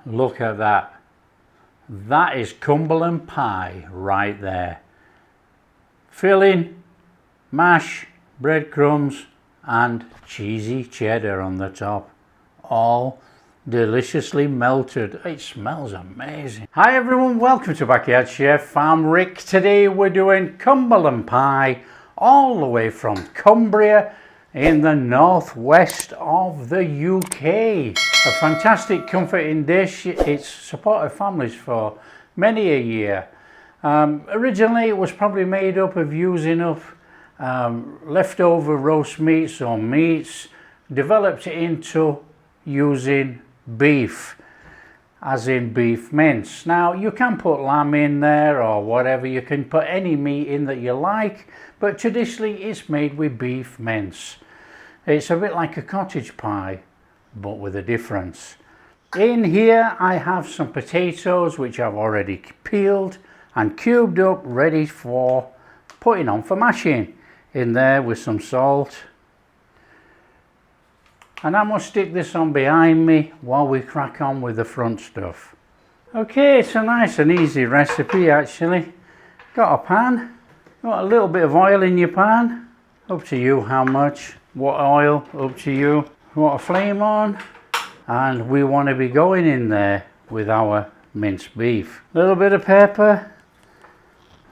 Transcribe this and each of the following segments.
Look at that. That is Cumberland Pie right there. Filling, mash, breadcrumbs and cheesy cheddar on the top. All deliciously melted. It smells amazing. Hi everyone, welcome to Backyard Chef. I'm Rick. Today we're doing Cumberland Pie all the way from Cumbria in the northwest of the UK. A fantastic comforting dish. It's supported families for many a year. Originally it was probably made up of using up leftover roast meats or meats, developed into using beef, as in beef mince. Now you can put lamb in there or whatever, you can put any meat in that you like, but traditionally it's made with beef mince. It's a bit like a cottage pie, but with a difference. In here I have some potatoes which I've already peeled and cubed up, ready for putting on for mashing. In there with some salt. And I'm going to stick this on behind me while we crack on with the front stuff. Okay, it's a nice and easy recipe actually. Got a pan, got a little bit of oil in your pan, up to you how much, what oil, up to you. Got a flame on, and we want to be going in there with our minced beef. A little bit of pepper,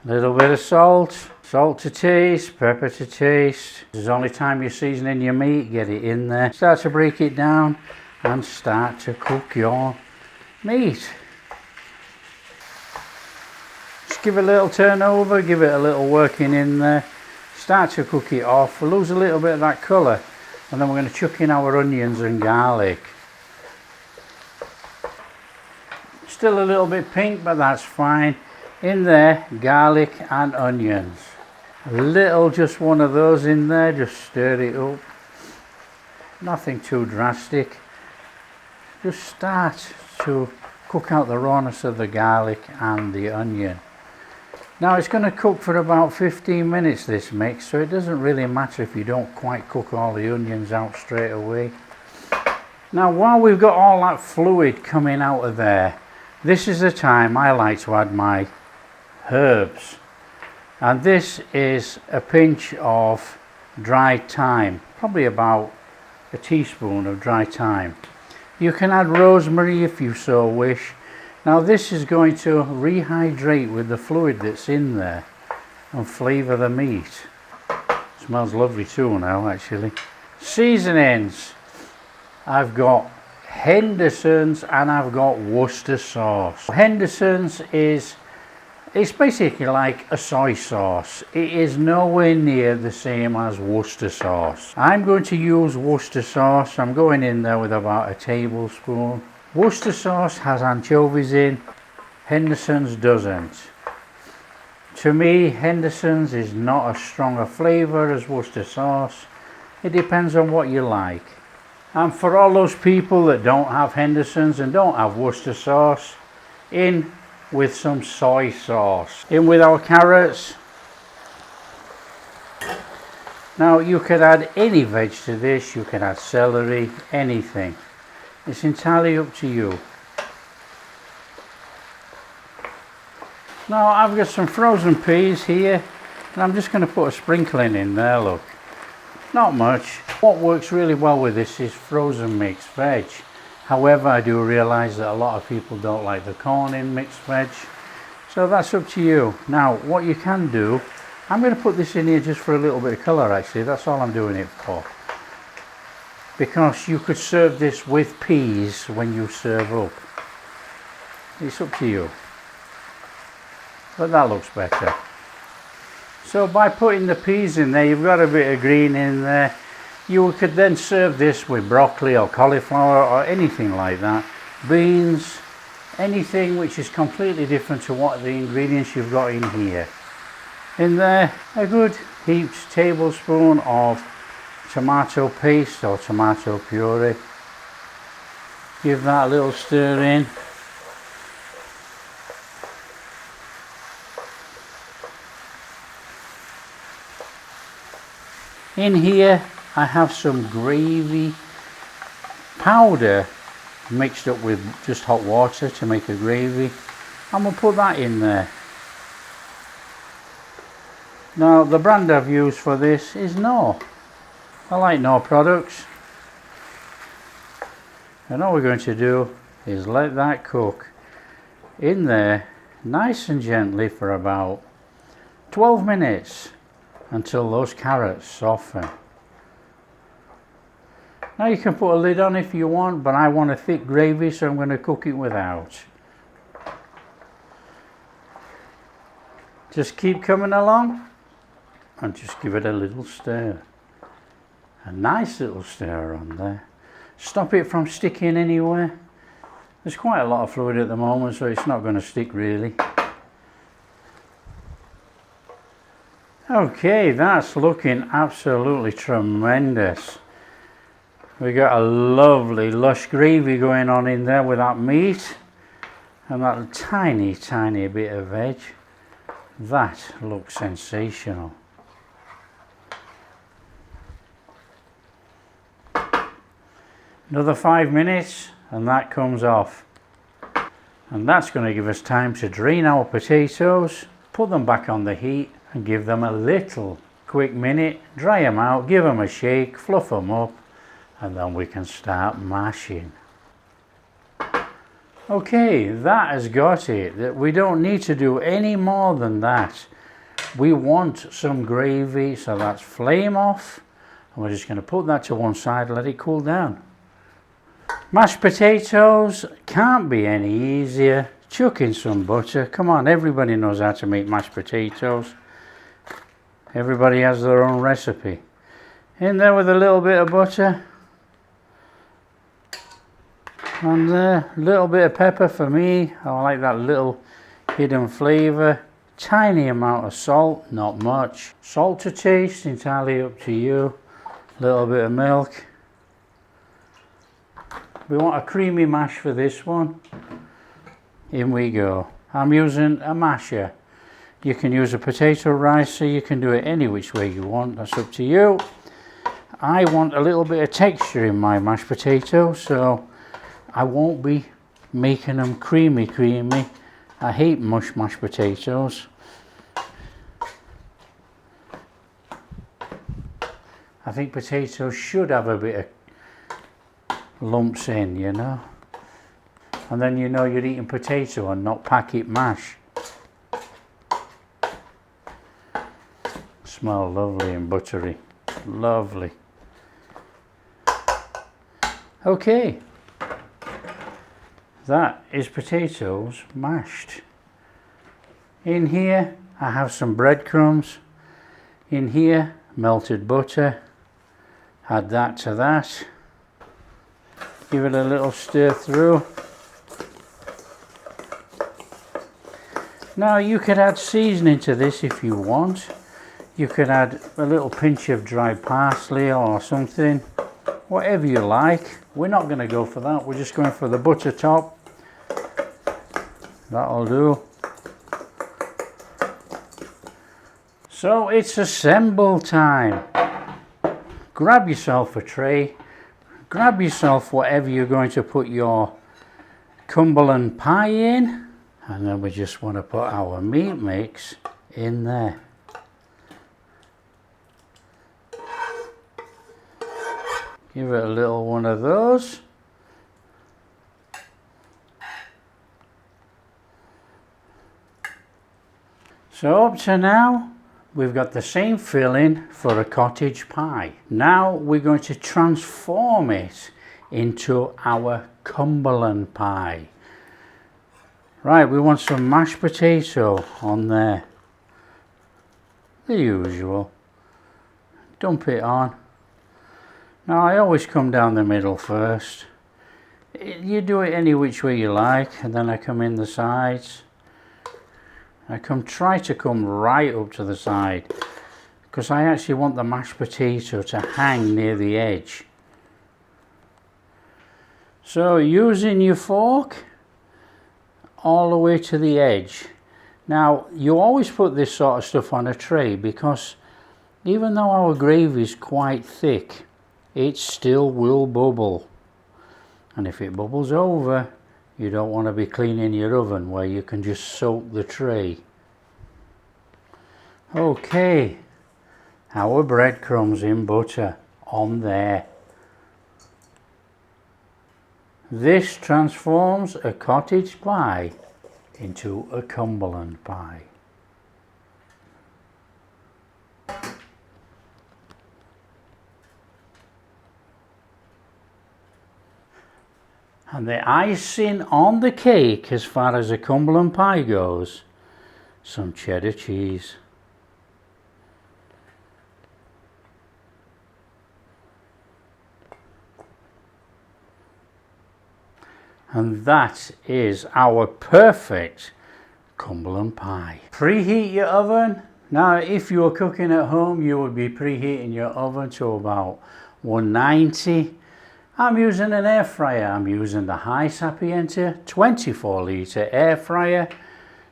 a little bit of salt. Salt to taste, pepper to taste. This is the only time you're seasoning your meat, get it in there. Start to break it down and start to cook your meat. Just give it a little turn over, give it a little working in there. Start to cook it off, we'll lose a little bit of that colour, and then we're going to chuck in our onions and garlic. Still a little bit pink, but that's fine. In there, garlic and onions. A little, just one of those in there, just stir it up. Nothing too drastic. Just start to cook out the rawness of the garlic and the onion. Now it's going to cook for about 15 minutes this mix, so it doesn't really matter if you don't quite cook all the onions out straight away. Now while we've got all that fluid coming out of there, this is the time I like to add my herbs. And this is a pinch of dried thyme, probably about a teaspoon of dried thyme. You can add rosemary if you so wish. Now this is going to rehydrate with the fluid that's in there and flavour the meat. Smells lovely too now actually. Seasonings. I've got Henderson's and I've got Worcester sauce. Henderson's it's basically like a soy sauce. It is nowhere near the same as Worcester sauce. I'm going to use Worcester sauce. I'm going in there with about a tablespoon. Worcester sauce has anchovies in, Henderson's doesn't. To me, Henderson's is not as strong a flavour as Worcester sauce. It depends on what you like. And for all those people that don't have Henderson's and don't have Worcester sauce, in with some soy sauce. In with our carrots. Now you could add any veg to this, you can add celery, anything. It's entirely up to you. Now I've got some frozen peas here, and I'm just going to put a sprinkling in there, look. Not much. What works really well with this is frozen mixed veg. However, I do realise that a lot of people don't like the corn in mixed veg, so that's up to you. Now, what you can do, I'm going to put this in here just for a little bit of colour actually, that's all I'm doing it for. Because you could serve this with peas when you serve up. It's up to you. But that looks better. So by putting the peas in there, you've got a bit of green in there. You could then serve this with broccoli or cauliflower or anything like that. Beans, anything which is completely different to what the ingredients you've got in here. In there, a good heaped tablespoon of tomato paste or tomato puree. Give that a little stir in. In here I have some gravy powder mixed up with just hot water to make a gravy, and we'll put that in there. Now the brand I've used for this is Knorr. I like Knorr products. And all we're going to do is let that cook in there nice and gently for about 12 minutes until those carrots soften. Now you can put a lid on if you want, but I want a thick gravy, so I'm going to cook it without. Just keep coming along and just give it a little stir. A nice little stir on there. Stop it from sticking anywhere. There's quite a lot of fluid at the moment, so it's not going to stick really. Okay, that's looking absolutely tremendous. We got a lovely lush gravy going on in there with that meat and that tiny bit of veg. That looks sensational. Another 5 minutes and that comes off. And that's going to give us time to drain our potatoes, put them back on the heat and give them a little quick minute, dry them out, give them a shake, fluff them up, and then we can start mashing. Okay, that has got it. We don't need to do any more than that. We want some gravy, so that's flame off, and we're just going to put that to one side, let it cool down. Mashed potatoes can't be any easier. Chuck in some butter. Come on, everybody knows how to make mashed potatoes. Everybody has their own recipe. In there with a little bit of butter. And a little bit of pepper for me. I like that little hidden flavour. Tiny amount of salt, not much. Salt to taste, entirely up to you. A little bit of milk. We want a creamy mash for this one. In we go. I'm using a masher. You can use a potato ricer, you can do it any which way you want, that's up to you. I want a little bit of texture in my mashed potatoes, so I won't be making them creamy. I hate mashed potatoes. I think potatoes should have a bit of lumps in, you know. And then you know you're eating potato and not packet mash. Smell lovely and buttery. Lovely. Okay. That is potatoes mashed. In here I have some breadcrumbs. In here melted butter. Add that to that. Give it a little stir through. Now you could add seasoning to this if you want. You could add a little pinch of dried parsley or something, whatever you like. We're not going to go for that, we're just going for the butter top. That'll do. So it's assemble time. Grab yourself a tray, grab yourself whatever you're going to put your Cumberland pie in, and then we just want to put our meat mix in there. Give it a little one of those. So up to now, we've got the same filling for a cottage pie. Now we're going to transform it into our Cumberland pie. Right, we want some mashed potato on there. The usual. Dump it on. Now I always come down the middle first. You do it any which way you like, and then I come in the sides. I try to come right up to the side, because I actually want the mashed potato to hang near the edge. So using your fork all the way to the edge. Now you always put this sort of stuff on a tray, because even though our gravy is quite thick, it still will bubble. And if it bubbles over, you don't want to be cleaning your oven where you can just soak the tray. Okay, our breadcrumbs in butter on there. This transforms a cottage pie into a Cumberland pie. And the icing on the cake, as far as a Cumberland pie goes, some cheddar cheese. And that is our perfect Cumberland pie. Preheat your oven. Now, if you were cooking at home, you would be preheating your oven to about 190. I'm using an air fryer. I'm using the High Sapienza 24 litre air fryer.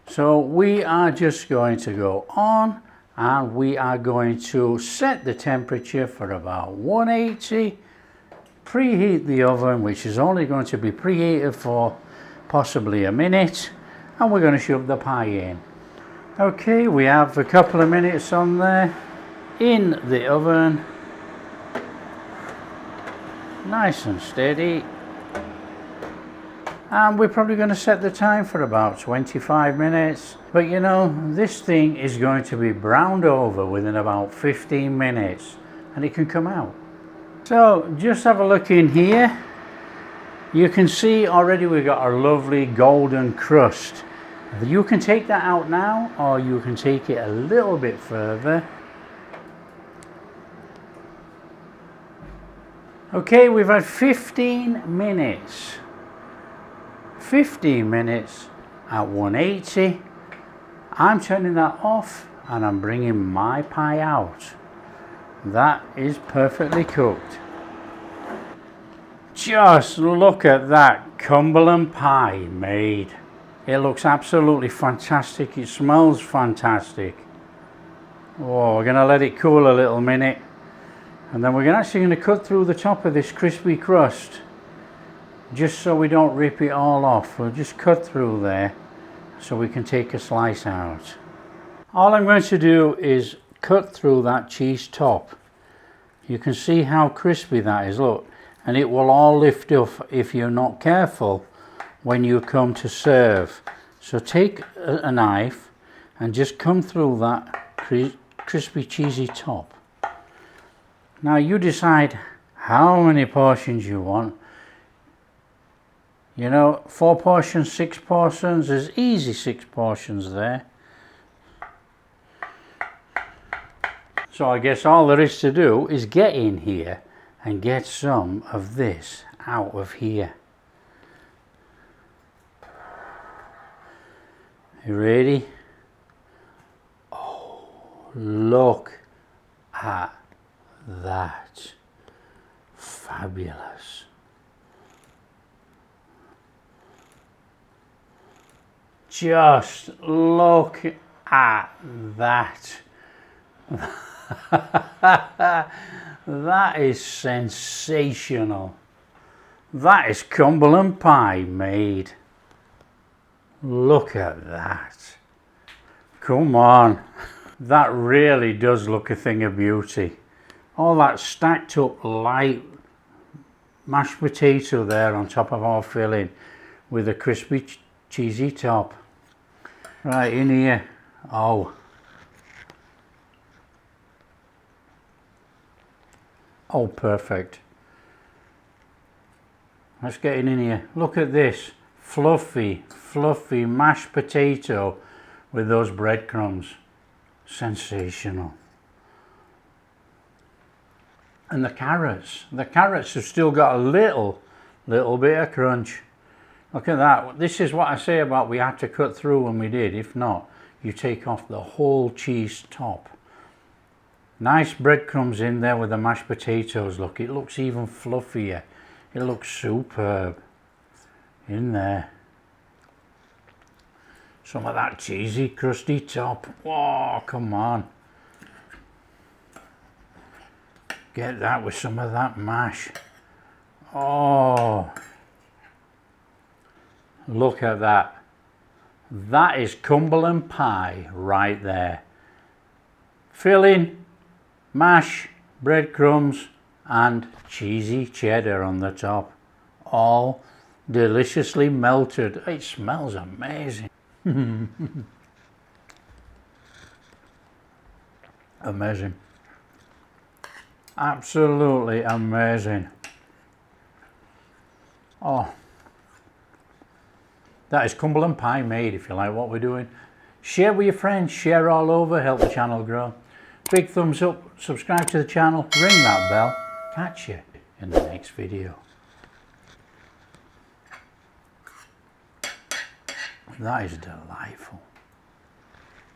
So we are just going to go on and we are going to set the temperature for about 180. Preheat the oven, which is only going to be preheated for possibly a minute, and we're going to shove the pie in. Okay, we have a couple of minutes on there in the oven, nice and steady, and we're probably going to set the time for about 25 minutes, but you know, this thing is going to be browned over within about 15 minutes and it can come out. So just have a look in here. You can see already we've got our lovely golden crust. You can take that out now, or you can take it a little bit further. Okay, we've had 15 minutes. 15 minutes at 180. I'm turning that off and I'm bringing my pie out. That is perfectly cooked. Just look at that Cumberland pie made. It looks absolutely fantastic. It smells fantastic. Oh, we're going to let it cool a little minute. And then we're actually going to cut through the top of this crispy crust. Just so we don't rip it all off. We'll just cut through there so we can take a slice out. All I'm going to do is cut through that cheese top. You can see how crispy that is, look, and it will all lift up if you're not careful when you come to serve. So take a knife and just come through that crispy cheesy top. Now you decide how many portions you want. You know, 4 portions, 6 portions, there's easy 6 portions there. So I guess all there is to do is get in here and get some of this out of here. You ready? Oh, look at that. Fabulous. Just look at that. That is sensational. That is Cumberland pie made. Look at that. Come on. That really does look a thing of beauty. All that stacked up light mashed potato there on top of our filling with a crispy cheesy top. Right in here. Oh. Oh, perfect. Let's get in here. Look at this. Fluffy, fluffy mashed potato with those breadcrumbs. Sensational. And the carrots have still got a little bit of crunch. Look at that. This is what I say about we had to cut through when we did. If not, you take off the whole cheese top. Nice breadcrumbs in there with the mashed potatoes. Look, it looks even fluffier. It looks superb in there. Some of that cheesy, crusty top. Oh, come on. Get that with some of that mash. Oh, Look at that. That is Cumberland pie right there. Filling, mash, breadcrumbs and cheesy cheddar on the top. All deliciously melted. It smells amazing. Amazing. Absolutely amazing. Oh, that is Cumberland pie made. If you like what we're doing, share with your friends, share all over, help the channel grow. Big thumbs up, subscribe to the channel, ring that bell. Catch you in the next video. That is delightful.